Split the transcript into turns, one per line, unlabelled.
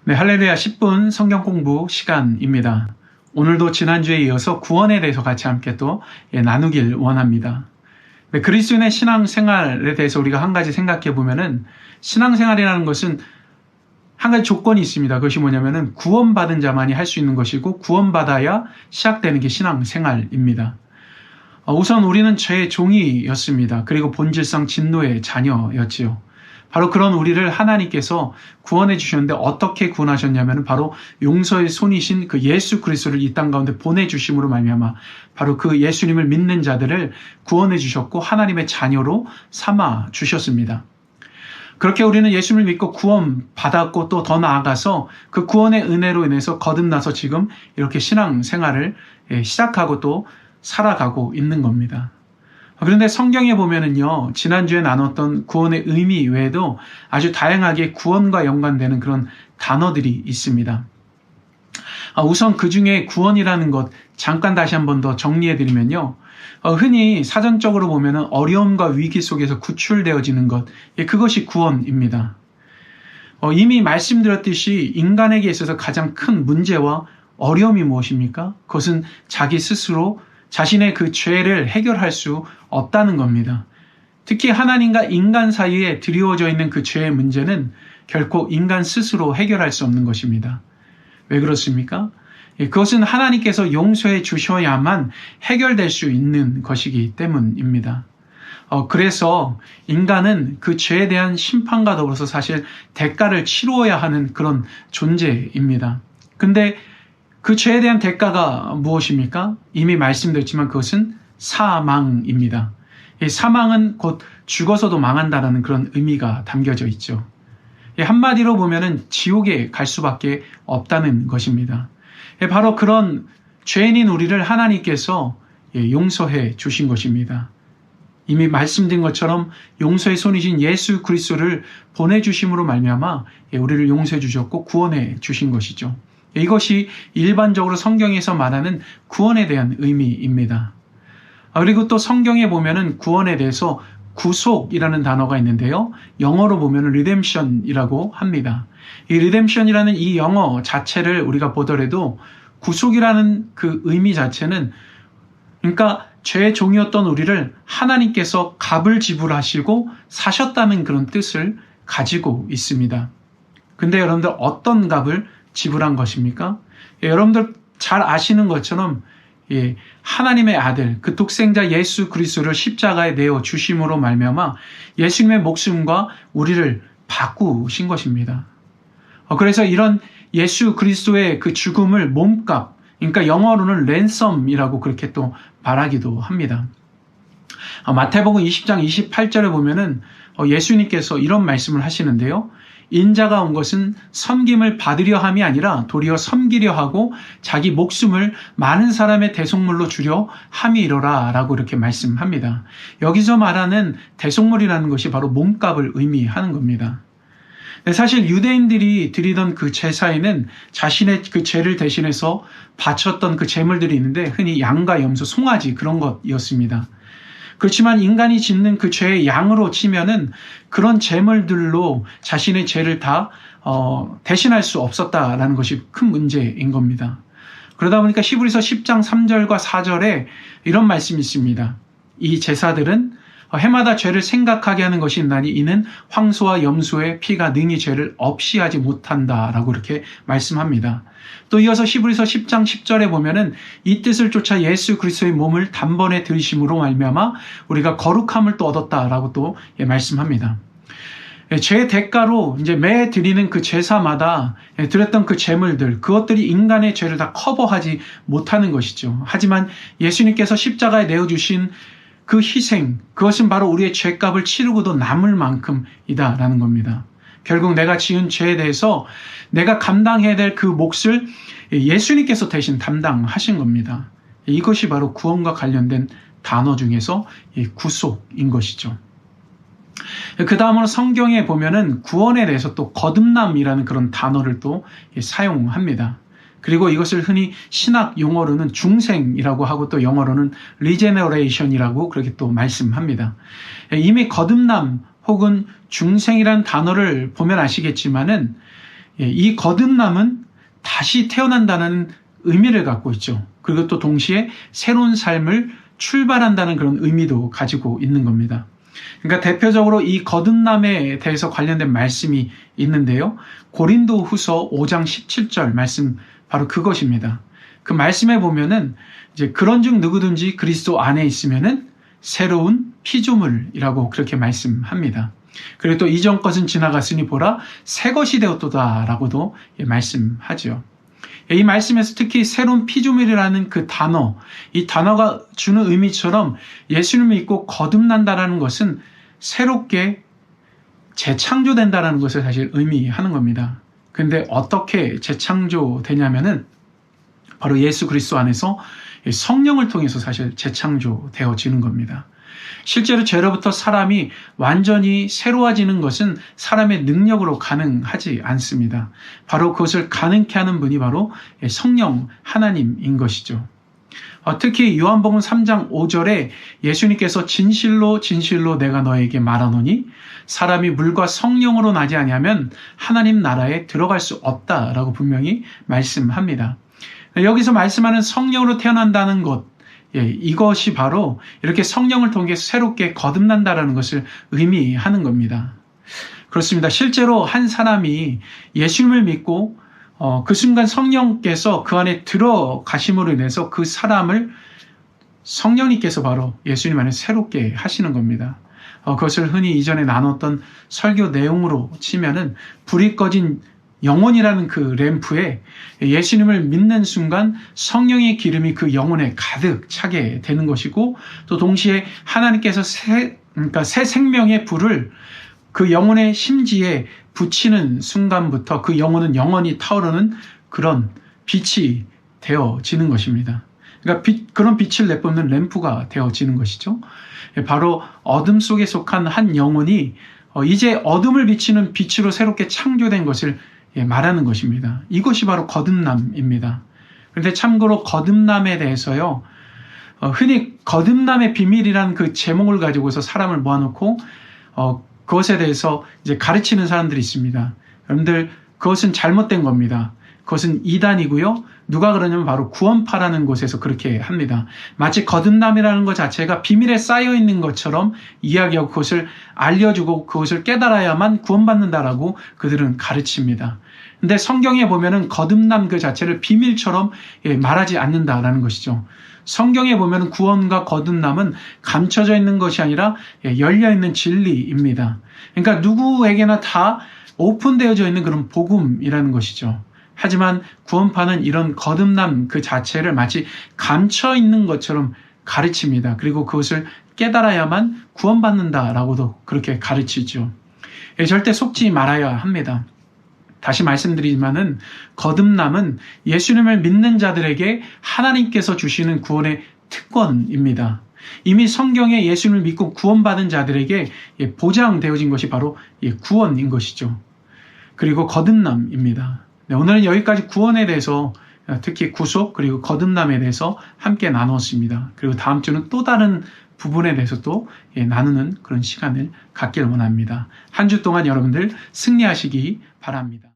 네, 할렐루야 10분 성경 공부 시간입니다. 오늘도 지난주에 이어서 구원에 대해서 같이 함께 또 나누길 원합니다. 네, 그리스도인의 신앙생활에 대해서 우리가 한 가지 생각해 보면은 신앙생활이라는 것은 한 가지 조건이 있습니다. 그것이 뭐냐면은 구원받은 자만이 할 수 있는 것이고 구원받아야 시작되는 게 신앙생활입니다. 우선 우리는 죄의 종이었습니다. 그리고 본질상 진노의 자녀였지요. 바로 그런 우리를 하나님께서 구원해 주셨는데 어떻게 구원하셨냐면 바로 용서의 손이신 그 예수 그리스도를 이 땅 가운데 보내주심으로 말미암아 바로 그 예수님을 믿는 자들을 구원해 주셨고 하나님의 자녀로 삼아 주셨습니다. 그렇게 우리는 예수님을 믿고 구원받았고 또 더 나아가서 그 구원의 은혜로 인해서 거듭나서 지금 이렇게 신앙생활을 시작하고 또 살아가고 있는 겁니다. 그런데 성경에 보면은요, 지난주에 나눴던 구원의 의미 외에도 아주 다양하게 구원과 연관되는 그런 단어들이 있습니다. 우선 그 중에 구원이라는 것 잠깐 다시 한 번 더 정리해드리면요. 흔히 사전적으로 보면은 어려움과 위기 속에서 구출되어지는 것, 그것이 구원입니다. 이미 말씀드렸듯이 인간에게 있어서 가장 큰 문제와 어려움이 무엇입니까? 그것은 자기 스스로 자신의 그 죄를 해결할 수 없다는 겁니다. 특히 하나님과 인간 사이에 드리워져 있는 그 죄의 문제는 결코 인간 스스로 해결할 수 없는 것입니다. 왜 그렇습니까? 그것은 하나님께서 용서해 주셔야만 해결될 수 있는 것이기 때문입니다. 그래서 인간은 그 죄에 대한 심판과 더불어서 사실 대가를 치루어야 하는 그런 존재입니다. 근데 그 죄에 대한 대가가 무엇입니까? 이미 말씀드렸지만 그것은 사망입니다. 이 사망은 곧 죽어서도 망한다라는 그런 의미가 담겨져 있죠. 한마디로 보면은 지옥에 갈 수밖에 없다는 것입니다. 바로 그런 죄인인 우리를 하나님께서 용서해 주신 것입니다. 이미 말씀드린 것처럼 용서의 손이신 예수 그리스도를 보내주심으로 말미암아 우리를 용서해 주셨고 구원해 주신 것이죠. 이것이 일반적으로 성경에서 말하는 구원에 대한 의미입니다. 그리고 또 성경에 보면은 구원에 대해서 구속이라는 단어가 있는데요. 영어로 보면은 redemption이라고 합니다. 이 redemption이라는 이 영어 자체를 우리가 보더라도 구속이라는 그 의미 자체는 그러니까 죄의 종이었던 우리를 하나님께서 값을 지불하시고 사셨다는 그런 뜻을 가지고 있습니다. 근데 여러분들 어떤 값을 지불한 것입니까? 여러분들 잘 아시는 것처럼 하나님의 아들, 그 독생자 예수 그리스도를 십자가에 내어 주심으로 말미암아 예수님의 목숨과 우리를 바꾸신 것입니다. 그래서 이런 예수 그리스도의 그 죽음을 몸값, 그러니까 영어로는 랜섬이라고 그렇게 또 말하기도 합니다. 마태복음 20장 28절에 보면은 예수님께서 이런 말씀을 하시는데요. 인자가 온 것은 섬김을 받으려 함이 아니라 도리어 섬기려 하고 자기 목숨을 많은 사람의 대속물로 주려 함이로라 라고 이렇게 말씀합니다. 여기서 말하는 대속물이라는 것이 바로 몸값을 의미하는 겁니다. 사실 유대인들이 드리던 그 제사에는 자신의 그 죄를 대신해서 바쳤던 그 제물들이 있는데 흔히 양과 염소, 송아지 그런 것이었습니다. 그렇지만 인간이 짓는 그 죄의 양으로 치면은 그런 제물들로 자신의 죄를 다 대신할 수 없었다라는 것이 큰 문제인 겁니다. 그러다 보니까 히브리서 10장 3절과 4절에 이런 말씀이 있습니다. 이 제사들은 해마다 죄를 생각하게 하는 것이 있나니 이는 황소와 염소의 피가 능히 죄를 없이 하지 못한다라고 이렇게 말씀합니다. 또 이어서 히브리서 10장 10절에 보면은 이 뜻을 쫓아 예수 그리스도의 몸을 단번에 들이심으로 말미암아 우리가 거룩함을 또 얻었다라고 또 말씀합니다. 죄의 대가로 이제 매 드리는 그 제사마다 드렸던 그 제물들, 그것들이 인간의 죄를 다 커버하지 못하는 것이죠. 하지만 예수님께서 십자가에 내어주신 그 희생, 그것은 바로 우리의 죄값을 치르고도 남을 만큼이다라는 겁니다. 결국 내가 지은 죄에 대해서 내가 감당해야 될 그 몫을 예수님께서 대신 담당하신 겁니다. 이것이 바로 구원과 관련된 단어 중에서 구속인 것이죠. 그 다음으로 성경에 보면은 구원에 대해서 또 거듭남이라는 그런 단어를 또 사용합니다. 그리고 이것을 흔히 신학 용어로는 중생이라고 하고 또 영어로는 regeneration이라고 그렇게 또 말씀합니다. 이미 거듭남 혹은 중생이라는 단어를 보면 아시겠지만은 이 거듭남은 다시 태어난다는 의미를 갖고 있죠. 그리고 또 동시에 새로운 삶을 출발한다는 그런 의미도 가지고 있는 겁니다. 그러니까 대표적으로 이 거듭남에 대해서 관련된 말씀이 있는데요. 고린도 후서 5장 17절 말씀, 바로 그것입니다. 그 말씀에 보면은 이제 그런즉 누구든지 그리스도 안에 있으면은 새로운 피조물이라고 그렇게 말씀합니다. 그리고 또 이전 것은 지나갔으니 보라 새 것이 되었도다라고도 말씀하죠. 이 말씀에서 특히 새로운 피조물이라는 그 단어, 이 단어가 주는 의미처럼 예수님을 믿고 거듭난다라는 것은 새롭게 재창조된다라는 것을 사실 의미하는 겁니다. 근데 어떻게 재창조되냐면은 바로 예수 그리스도 안에서 성령을 통해서 사실 재창조되어지는 겁니다. 실제로 죄로부터 사람이 완전히 새로워지는 것은 사람의 능력으로 가능하지 않습니다. 바로 그것을 가능케 하는 분이 바로 성령 하나님인 것이죠. 특히 요한복음 3장 5절에 예수님께서 진실로 진실로 내가 너에게 말하노니 사람이 물과 성령으로 나지 아니하면 하나님 나라에 들어갈 수 없다라고 분명히 말씀합니다. 여기서 말씀하는 성령으로 태어난다는 것, 이것이 바로 이렇게 성령을 통해 새롭게 거듭난다라는 것을 의미하는 겁니다. 그렇습니다. 실제로 한 사람이 예수님을 믿고 그 순간 성령께서 그 안에 들어가심으로 인해서 그 사람을 성령님께서 바로 예수님 안에 새롭게 하시는 겁니다. 그것을 흔히 이전에 나눴던 설교 내용으로 치면은 불이 꺼진 영혼이라는 그 램프에 예수님을 믿는 순간 성령의 기름이 그 영혼에 가득 차게 되는 것이고, 또 동시에 하나님께서 새 생명의 불을 그 영혼의 심지에 붙이는 순간부터 그 영혼은 영원히 타오르는 그런 빛이 되어지는 것입니다. 그러니까 그런 빛을 내뿜는 램프가 되어지는 것이죠. 바로 어둠 속에 속한 한 영혼이 이제 어둠을 비치는 빛으로 새롭게 창조된 것을 말하는 것입니다. 이것이 바로 거듭남입니다. 그런데 참고로 거듭남에 대해서요, 흔히 거듭남의 비밀이라는 그 제목을 가지고서 사람을 모아놓고 그것에 대해서 이제 가르치는 사람들이 있습니다. 여러분들, 그것은 잘못된 겁니다. 그것은 이단이고요. 누가 그러냐면 바로 구원파라는 곳에서 그렇게 합니다. 마치 거듭남이라는 것 자체가 비밀에 쌓여 있는 것처럼 이야기하고 그것을 알려주고 그것을 깨달아야만 구원받는다라고 그들은 가르칩니다. 근데 성경에 보면은 거듭남 그 자체를 비밀처럼 말하지 않는다라는 것이죠. 성경에 보면은 구원과 거듭남은 감춰져 있는 것이 아니라 열려 있는 진리입니다. 그러니까 누구에게나 다 오픈되어져 있는 그런 복음이라는 것이죠. 하지만 구원파는 이런 거듭남 그 자체를 마치 감춰 있는 것처럼 가르칩니다. 그리고 그것을 깨달아야만 구원받는다라고도 그렇게 가르치죠. 절대 속지 말아야 합니다. 다시 말씀드리지만은 거듭남은 예수님을 믿는 자들에게 하나님께서 주시는 구원의 특권입니다. 이미 성경에 예수님을 믿고 구원받은 자들에게 보장되어진 것이 바로 구원인 것이죠. 그리고 거듭남입니다. 오늘은 여기까지 구원에 대해서, 특히 구속 그리고 거듭남에 대해서 함께 나눴습니다. 그리고 다음 주는 또 다른 부분에 대해서 또 나누는 그런 시간을 갖기를 원합니다. 한 주 동안 여러분들 승리하시기 바랍니다.